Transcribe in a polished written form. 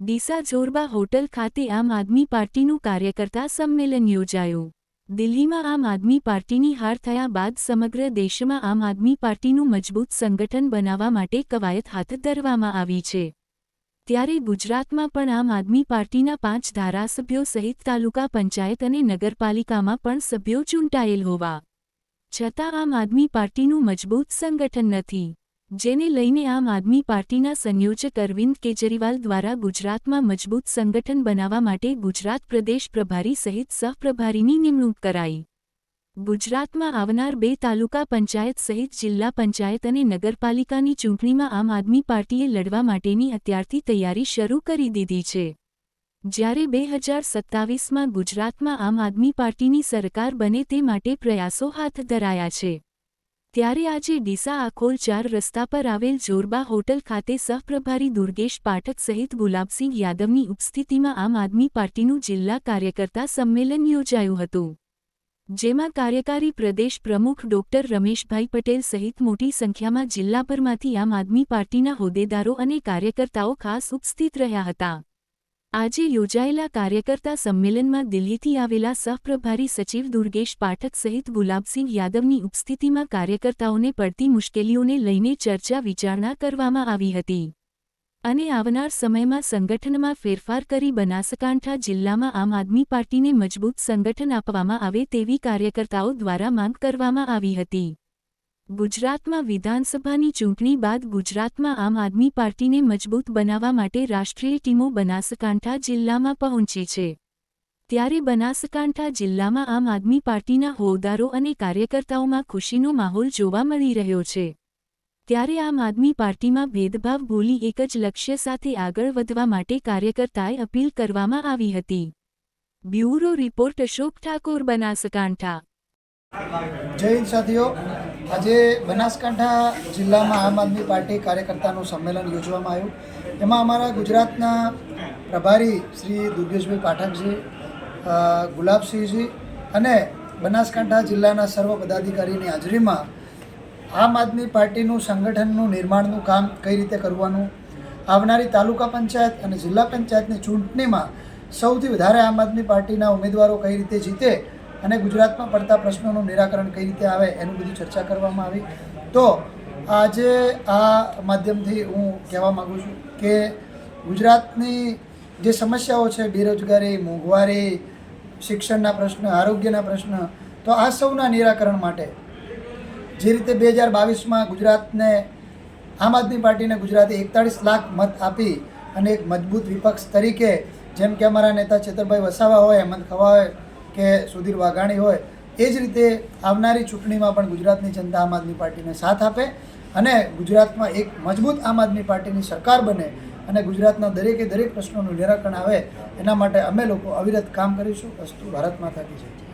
Deesa જોરબા hotel ખાતે આમ આદમી પાર્ટીનું કાર્યકર્તા સંમેલન યોજાયું। દિલ્હીમાં આમ આદમી પાર્ટીની હાર થયા બાદ સમગ્ર દેશમાં આમ આદમી પાર્ટીનું મજબૂત સંગઠન બનાવવા માટે કવાયત હાથ ધરવામાં આવી છે। ત્યારે ગુજરાતમાં પણ આમ આદમી પાર્ટીના 5 ધારાસભ્યો સહિત તાલુકા પંચાયત અને નગરપાલિકામાં પણ સભ્યો ચૂંટાયેલ હોવા છતાં આમ આદમી પાર્ટીનું મજબૂત સંગઠન નથી, જેને લઈને આમ આદમી પાર્ટીના સંયોજક અરવિંદ કેજરીવાલ દ્વારા ગુજરાતમાં મજબૂત સંગઠન બનાવવા માટે ગુજરાત પ્રદેશ પ્રભારી સહિત સહપ્રભારીની નિમણૂક કરાઈ। ગુજરાતમાં આવનાર 2 તાલુકા પંચાયત સહિત જિલ્લા પંચાયત અને નગરપાલિકાની ચૂંટણીમાં આમ આદમી પાર્ટીએ લડવા માટેની અત્યારથી તૈયારી શરૂ કરી દીધી છે। જ્યારે 2027માં ગુજરાતમાં આમ આદમી પાર્ટીની સરકાર બને તે માટે પ્રયાસો હાથ ધરાયા છે। ત્યારે આજે ડીસા આખોલ 4 રસ્તા પર આવેલ જોરબા હોટલ ખાતે સહપ્રભારી દુર્ગેશ પાઠક સહિત ગુલાબસિંહ યાદવની ઉપસ્થિતિમાં આમ આદમી પાર્ટીનું જિલ્લા કાર્યકર્તા સંમેલન યોજાયું હતું, જેમાં કાર્યકારી પ્રદેશ પ્રમુખ ડોક્ટર રમેશભાઈ પટેલ સહિત મોટી સંખ્યામાં જિલ્લાભરમાંથી આમ આદમી પાર્ટીના હોદ્દેદારો અને કાર્યકર્તાઓ ખાસ ઉપસ્થિત રહ્યા હતા। આજે યોજાયેલા કાર્યકર્તા સંમેલનમાં દિલ્હીથી આવેલા સહપ્રભારી સચિવ દુર્ગેશ પાઠક સહિત ગુલાબસિંહ યાદવની ઉપસ્થિતિમાં કાર્યકર્તાઓને પડતી મુશ્કેલીઓને લઈને ચર્ચા વિચારણા કરવામાં આવી હતી અને આવનાર સમયમાં સંગઠનમાં ફેરફાર કરી બનાસકાંઠા જિલ્લામાં આમ આદમી પાર્ટીને મજબૂત સંગઠન આપવામાં આવે તેવી કાર્યકર્તાઓ દ્વારા માંગ કરવામાં આવી હતી। ગુજરાતમાં વિધાનસભાની ચૂંટણી બાદ ગુજરાતમાં આમ આદમી પાર્ટીને મજબૂત બનાવવા માટે રાષ્ટ્રીય ટીમો બનાસકાંઠા જિલ્લામાં પહોંચી છે। ત્યારે બનાસકાંઠા જિલ્લામાં આમ આદમી પાર્ટીના હોદ્દેદારો અને કાર્યકર્તાઓમાં ખુશીનો માહોલ જોવા મળી રહ્યો છે। ત્યારે આમ આદમી પાર્ટીમાં ભેદભાવ ભૂલી એક જ લક્ષ્ય સાથે આગળ વધવા માટે કાર્યકર્તાએ અપીલ કરવામાં આવી હતી। Bureau report Ashok Thakor, Banaskantha. જય હિન્દ સાથીઓ, આજે બનાસકાંઠા જિલ્લામાં આમ આદમી પાર્ટી કાર્યકર્તાનું સંમેલન યોજવામાં આવ્યું। એમાં અમારા ગુજરાતના પ્રભારી શ્રી દુર્ગેશભાઈ પાઠકજી, ગુલાબસિંહજી અને બનાસકાંઠા જિલ્લાના સર્વ પદાધિકારીની હાજરીમાં આમ આદમી પાર્ટીનું સંગઠનનું નિર્માણનું કામ કઈ રીતે કરવાનું, આવનારી તાલુકા પંચાયત અને જિલ્લા પંચાયતની ચૂંટણીમાં સૌથી વધારે આમ આદમી પાર્ટીના ઉમેદવારો કઈ રીતે જીતે અને ગુજરાતમાં પડતા પ્રશ્નોનું નિરાકરણ કઈ રીતે આવે એનું બધી ચર્ચા કરવામાં આવી। તો આજે આ માધ્યમથી હું કહેવા માગું છું કે ગુજરાતની જે સમસ્યાઓ છે, બેરોજગારી, મોંઘવારી, શિક્ષણના પ્રશ્ન, આરોગ્યના પ્રશ્ન, તો આ સૌના નિરાકરણ માટે જે રીતે 2022માં ગુજરાતને આમ આદમી પાર્ટીને ગુજરાતે 41 લાખ મત આપી અને એક મજબૂત વિપક્ષ તરીકે, જેમ કે અમારા નેતા ચેતરભાઈ વસાવા હોય, હેમંત ખવા હોય કે સુધીર વાઘાણી હોય, એ જ રીતે આવનારી ચૂંટણીમાં પણ ગુજરાતની જનતા આમ આદમી પાર્ટીને સાથ આપે અને ગુજરાતમાં એક મજબૂત આમ આદમી પાર્ટીની સરકાર બને અને ગુજરાતના દરેકે દરેક પ્રશ્નોનું નિરાકરણ આવે, એના માટે અમે લોકો અવિરત કામ કરીશું। અસ્તુ, ભારત માતા કી જય।